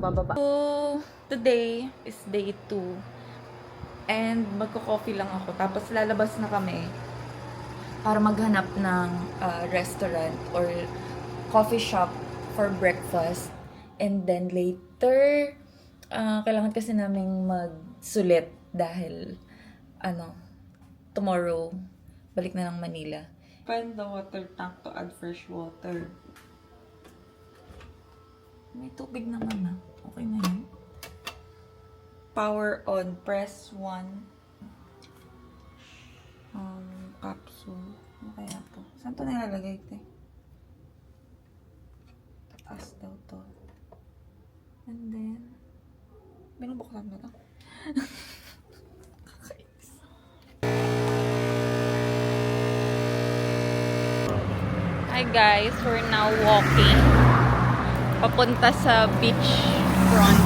pababa. So, today is day 2. And magko-coffee lang ako. Tapos lalabas na kami para maghanap ng restaurant or coffee shop for breakfast. And then later, kailangan kasi naming magsulit dahil, tomorrow, balik na ng Manila. Find the water tank to add fresh water. May tubig naman na. Okay na yun. Power on. Press 1. Capsule. Ano kaya to? Saan to nilalagay ito? Taas daw to. And then, binubuksan mo to. Kakainis. Hi guys, we're now walking papunta sa beach front.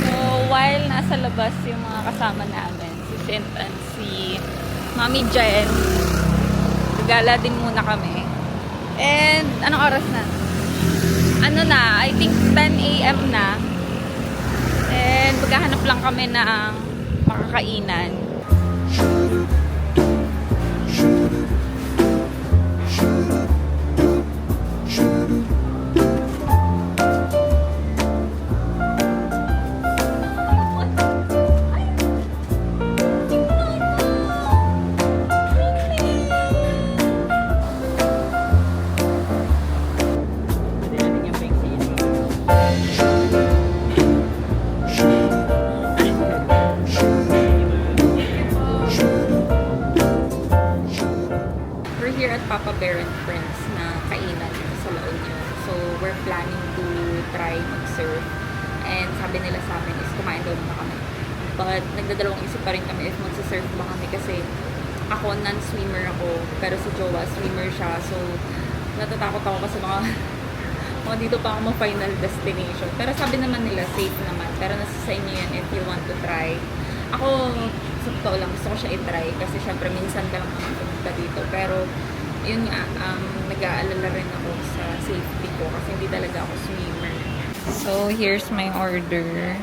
So, while nasa labas yung mga kasama namin, si Sint and si Mami Jen, gagala din muna kami. And, anong oras na? I think 10 a.m. na. And, maghahanap lang kami ng makakainan. Here at Papa Bear and Friends na kainan sa La Union. So, we're planning to try mag-surf. And sabi nila sa amin is kumain daw muna kami. But nagdadalawang isip pa rin kami if mag-surf ba kami kasi ako non-swimmer ako. Pero si Jowa, swimmer siya. So, natatakot ako kasi mga dito pa ako final destination. Pero sabi naman nila safe naman. Pero nasa sa inyo yan if you want to try. Ako, sa totoo lang, gusto ko siya i-try kasi syempre minsan ka lang pumunta dito. Pero, yun nga, nag-aalala rin ako sa safety ko kasi hindi talaga ako swimmer. So, here's my order.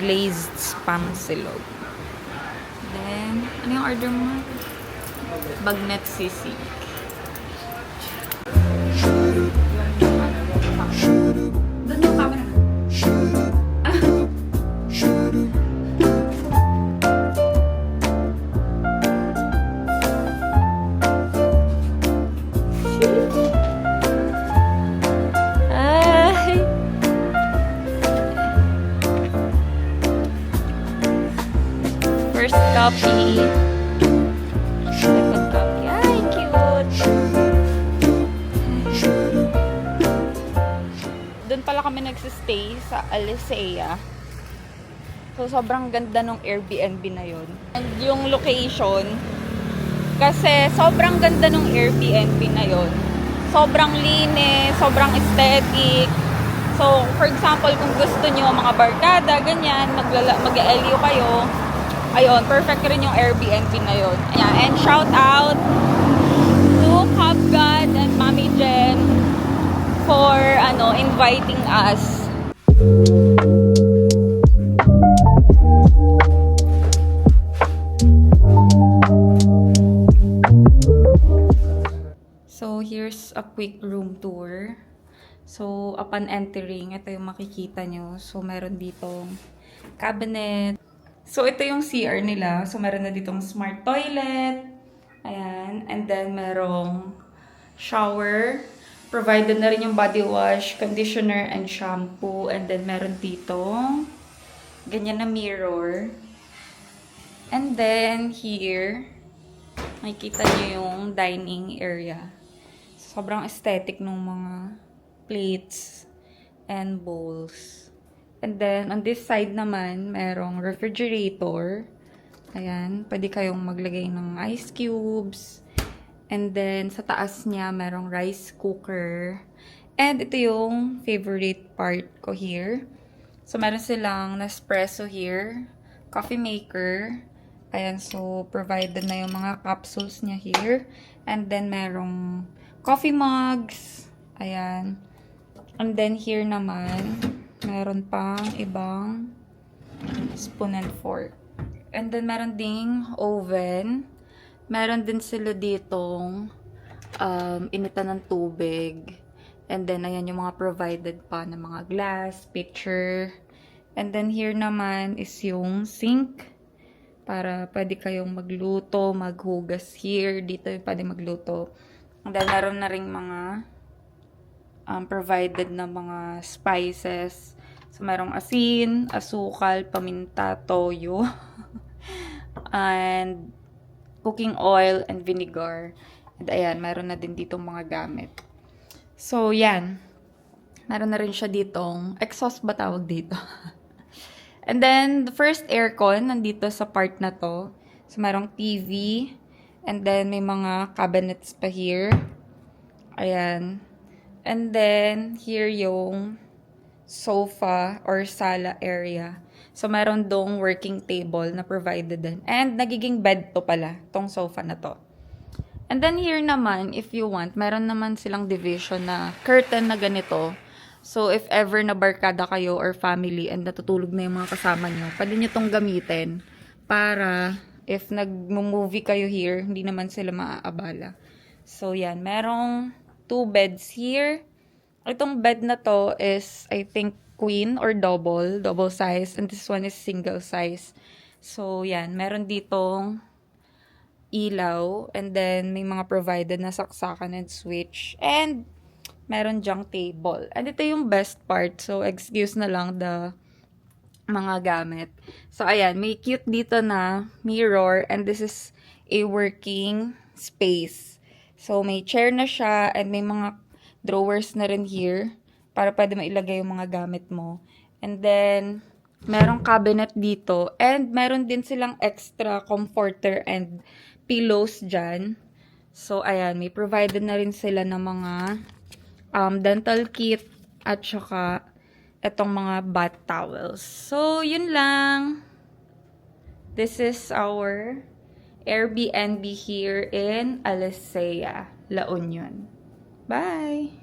Glazed spam silog. Then, ano yung order mo? Bagnet sisig. Doon yung camera. First copy. Second copy. Ay, cute! Doon pala kami nagsistay sa Alisea. So, sobrang ganda ng Airbnb na yun. And yung location, kasi sobrang ganda ng Airbnb na yun. Sobrang linis, sobrang aesthetic. So, for example, kung gusto nyo mga barkada, ganyan, mag-LU kayo, ayun, perfect rin yung Airbnb na yun. Ayan, and shout out to Hubgod and Mami Jen for, inviting us. So, here's a quick room tour. So, upon entering, ito yung makikita nyo. So, meron ditong cabinet. So, ito yung CR nila. So, meron na ditong smart toilet. Ayan. And then, merong shower. Provided na rin yung body wash, conditioner, and shampoo. And then, meron ditong ganyan na mirror. And then, here, makikita nyo yung dining area. Sobrang aesthetic ng mga plates and bowls. And then, on this side naman, merong refrigerator. Ayan, pwede kayong maglagay ng ice cubes. And then, sa taas niya, merong rice cooker. And ito yung favorite part ko here. So, meron silang Nespresso here. Coffee maker. Ayan, so, provided na yung mga capsules niya here. And then, merong coffee mugs. Ayan. And then here naman, meron pang ibang spoon and fork. And then meron ding oven. Meron din sila ditong initan ng tubig. And then ayan yung mga provided pa na mga glass, pitcher. And then here naman is yung sink. Para pwede kayong magluto, maghugas here. Dito yung pwede magluto. And then meron na ring mga provided na mga spices. So, merong asin, asukal, paminta, toyo, and cooking oil, and vinegar. And ayan, meron na din ditong mga gamit. So, yan. Meron na rin siya ditong, exhaust ba tawag dito? And then, the first aircon, nandito sa part na to. So, merong TV, and then may mga cabinets pa here. Ayan. And then, here yung sofa or sala area. So, meron dong working table na provided din. And, nagiging bed to pala, tong sofa na to. And then, here naman, if you want, meron naman silang division na curtain na ganito. So, if ever na barkada kayo or family and natutulog na yung mga kasama nyo, pwede nyo tong gamitin para if nag-movie kayo here, hindi naman sila maaabala. So, yan. Merong 2 beds here. Itong bed na to is, I think, queen or double size. And this one is single size. So, yan. Meron ditong ilaw. And then, may mga provided na saksakan and switch. And, meron dyang table. And ito yung best part. So, excuse na lang the mga gamit. So, ayan. May cute dito na mirror. And this is a working space. So, may chair na siya. And may mga drawers na rin here para pwede mailagay yung mga gamit mo. And then, merong cabinet dito. And meron din silang extra comforter and pillows dyan. So, ayan. May provided na rin sila ng mga dental kit at saka itong mga bath towels. So, yun lang. This is our Airbnb here in Alesea, La Union. Bye!